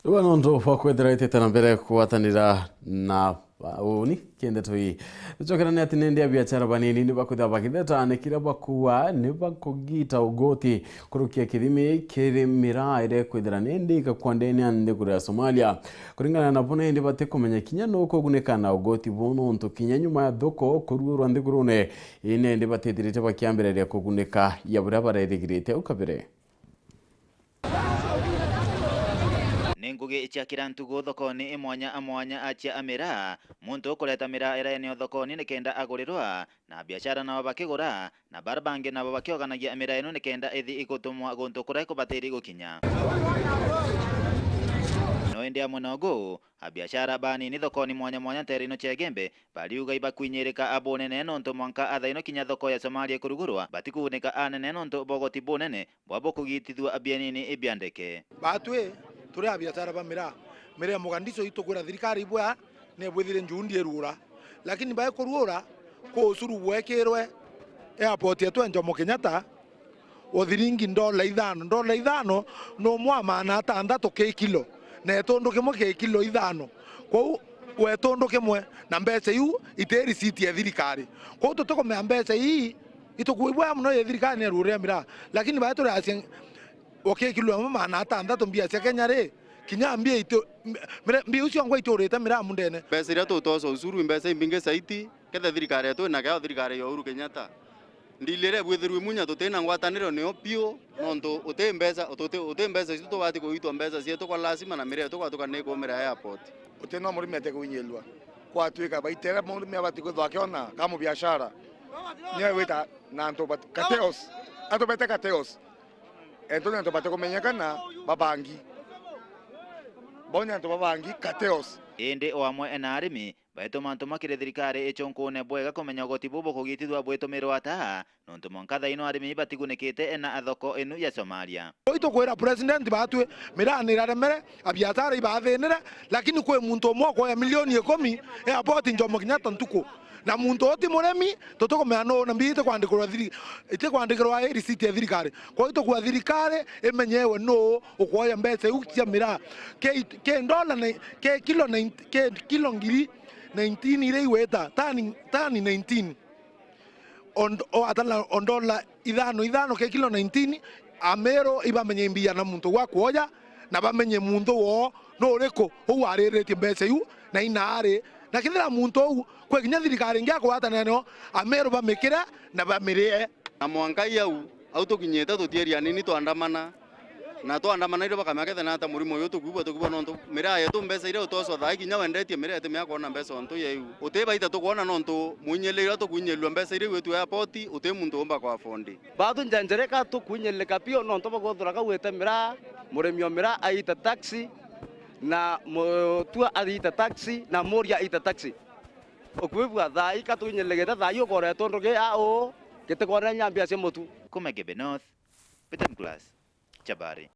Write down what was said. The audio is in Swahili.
Bueno, ndo fakwethera itete mbere kuwatanira na uni kende toi chokera ati nende biashara banini ni bakwitha bakitheta nekira bakuwa ni bakugita ugoti kurukia kithimi kirimira ire kwithira nende ikakwandene ande kuri Somalia kuringana na bone ndi bate kumenya kinya no kugunekana ugoti bono nto kinya nyuma ya thoko kururwa ndigurune ine ndi batetirite bakiambere kuguneka ya burabara irigirite ukabere Ningugi ichakira ntugu thokoni imwanya amwanya achia amira muntu ukureta mira iraenio thokoni nikenda agurirwa na biashara nabo bakigura na barbange nabo bakioganagia amira ino nikenda ithi igutumwa guntu kuria kubatiri gukinya no india munogo abiashara banini thokoni mwanya mwanya terino chegembe baliuga ibakuinyirika abonene nonto mwanka athaino kinya thoko ya Somalia kurugurwa batikunika anene nonto bogoti bonene bwabo kugitithwa abianini ibiandeke batwe turi abiashara ba mira mugandiso itokura thirikari ibwa ne bwethire njundi erura lakini bae kurura ko usuru wekerwe airport yetu Jomo Kenyatta othiringi dola ithano no mwamana atandatu ke kilo na tondu kimwe ke kilo ithano ko we tondu kimwe na mbeca yu ite receipt ya thirikari ko tutoko me mbeca hii itokuibwa muno ya thirikari ne rura mira lakini bae turi asia okay kilo mama na atandatu mbia cia Kenya ri kinya mbia ito mbia ucio ngwa iturite mira mundene pesa ria tutoso usuru mbesa imbinge saiti kethe thirikari yetu na kaya thirikari ya Uhuru Kenyatta ndilire bwithirwe munya tutena ngwataniro ne opio nonto ute mbesa citu tubati kuitwa mbesa cietu kwa lazima na mire tukwatuka ne kumira airport uteno muri mete kuinyelwa kwa twika baitera muri me abati kuthwakiona kama biashara nyewe wita na nto bat kateos ato bete kateos entonces nto bate kumenyekana babangi bonya nto babangi kateos indi oamwe ena arimi baito manto makire thirikari ichonkune bwega kumenya goti bubo kugitithwa bwitumirwa ata nonto monkatha ino arimi batigunikite ena athoko inu ya Somalia oito kwera president batwe miranira remere abiatara ibathenera lakini kwe muntu omwe kwa milioni 10 airport Jomo Kenyatta ntuko na muntu oti muremi tutukomea no na mbite kwandikirwa receipt ya thirikari kwa ito kwa thirikari imenyewe no ukwoya mbeca ukia mira ke dola na ke kilo ngiri 19 ile iweta tani 19 on dola ithano ke kilo 19 amero ibamenye mbia na muntu wa kuoya na bamenye muntu wo no reko hu arerete mbeca yu na inare na kithira muntu ou kwe kinya thirikari ngia kwatana no amero bamekira na bamirie na mwanka yau autokinyeta tutieria nini twandamana na twandamana ire bakamakethe na ata murimo uyu tukubwa nonto mira yetu mbesa ire utoso thai kinya wendetie mira yetu mya kuona mbesa onto yeu utebaita tukuona nonto munyelera tukunyelwa mbesa ire wetu airport ute muntu omba kwa fondi batu njanjereka tukunyeleka pio nonto bagothura kawete mira muremio mira aita taxi na mutua aita taxi na moria aita taxi okwibwa thai katunyeleketa thai ukore tondoke ao kitekora nyambia cia mutu kumegebe north Peter Class Chabari.